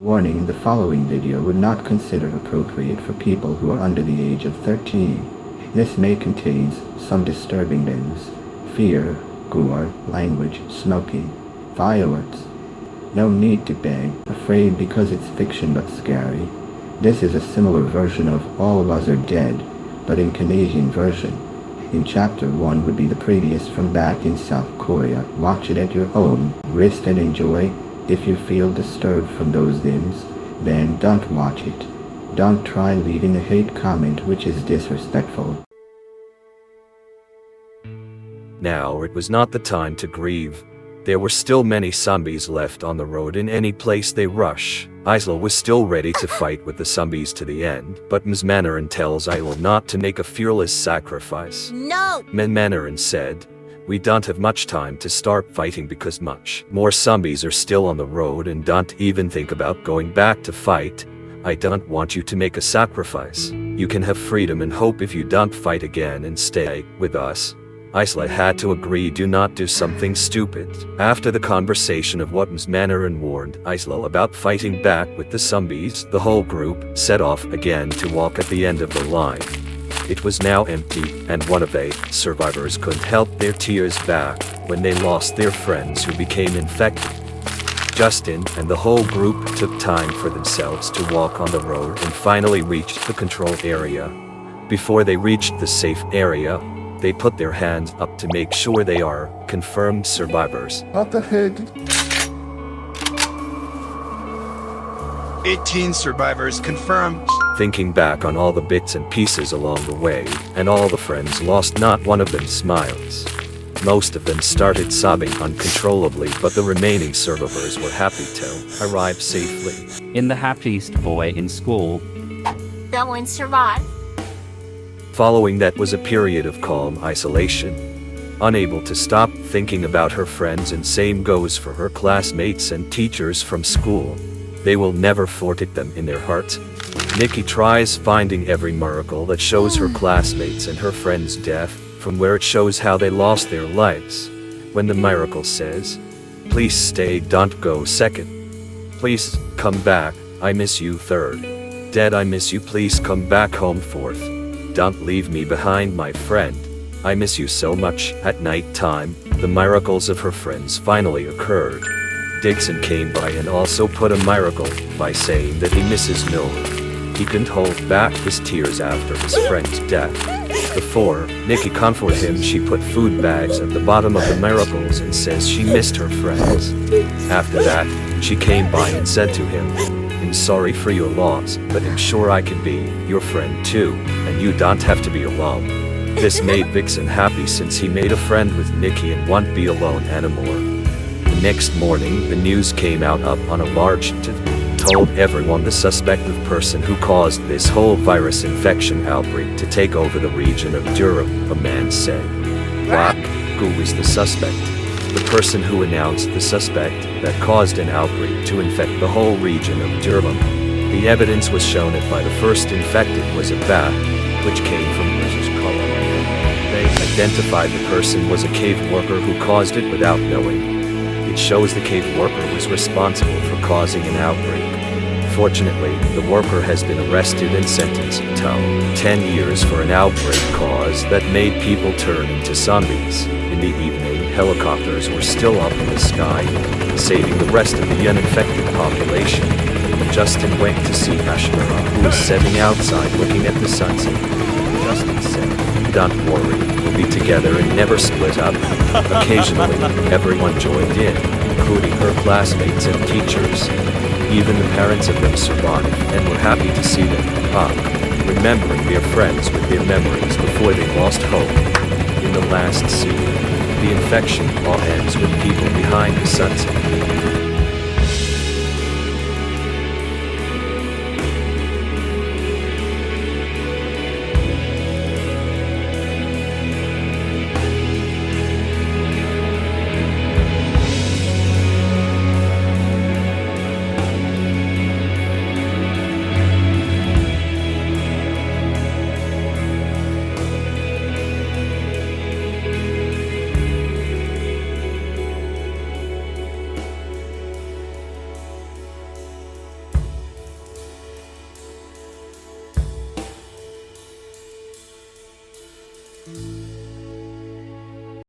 Warning, the following video would not consider appropriate for people who are under the age of 13. This may contain some disturbing things: fear, gore, language, smoking, violence. No need to beg, afraid because it's fiction but scary. This is a similar version of All of Us Are Dead, but in Canadian version. In Chapter 1 would be the prettiest from back in South Korea. Watch it at your own risk and enjoy. If you feel disturbed from those things, then don't watch it. Don't try leaving a hate comment which is disrespectful. Now it was not the time to grieve. There were still many zombies left on the road in any place they rush. Isla was still ready to fight with the zombies to the end, but Ms. Manarin tells Isla not to make a fearless sacrifice. No! Manarin said, "We don't have much time to start fighting because much more zombies are still on the road, and don't even think about going back to fight. I don't want you to make a sacrifice. You can have freedom and hope if you don't fight again and stay with us." Isla had to agree, do not do something stupid. After the conversation of what Ms. Manarin warned Isla about fighting back with the zombies, the whole group set off again to walk at the end of the line. It was now empty, and one of the survivors couldn't help their tears back when they lost their friends who became infected. Justin and the whole group took time for themselves to walk on the road and finally reached the control area. Before they reached the safe area, they put their hands up to make sure they are confirmed survivors. Up ahead. 18 survivors confirmed. Thinking back on all the bits and pieces along the way, and all the friends lost, not one of them smiles. Most of them started sobbing uncontrollably, but the remaining survivors were happy to arrive safely. In the happiest boy in school. The one survived. Following that was a period of calm isolation. Unable to stop thinking about her friends, and same goes for her classmates and teachers from school. They will never forget them in their hearts. Nikki tries finding every miracle that shows her classmates and her friends' death, from where it shows how they lost their lives. When the miracle says, "Please stay, don't go," second. "Please come back, I miss you," third. "Dad, I miss you, please come back home," fourth. "Don't leave me behind, my friend, I miss you so much." At night time, the miracles of her friends finally occurred. Vixen came by and also put a miracle by saying that he misses Noah. He couldn't hold back his tears after his friend's death. Before Nikki comforted him, she put food bags at the bottom of the miracles and says she missed her friends. After that, she came by and said to him, "I'm sorry for your loss, but I'm sure I can be your friend too, and you don't have to be alone." This made Vixen happy, since he made a friend with Nikki and won't be alone anymore. The next morning, the news came out up on a large told everyone the suspected person who caused this whole virus infection outbreak to take over the region of Durham, a man said. "What? Who is the suspect?" The person who announced the suspect that caused an outbreak to infect the whole region of Durham. The evidence was shown that by the first infected was a bat, which came from British Columbia. They identified the person was a cave worker who caused it without knowing. It shows the cave worker was responsible for causing an outbreak. Fortunately, the worker has been arrested and sentenced to 10 years for an outbreak cause that made people turn into zombies. In the evening, helicopters were still up in the sky, saving the rest of the uninfected population. Justin went to see Ashmara, who was sitting outside looking at the sunset. Justin said, "Don't worry, we'll be together and never split up." Occasionally, everyone joined in, including her classmates and teachers. Even the parents of them survived and were happy to see them hug, remembering their friends with their memories before they lost hope. In the last scene, the infection all ends with people behind the sunset. you.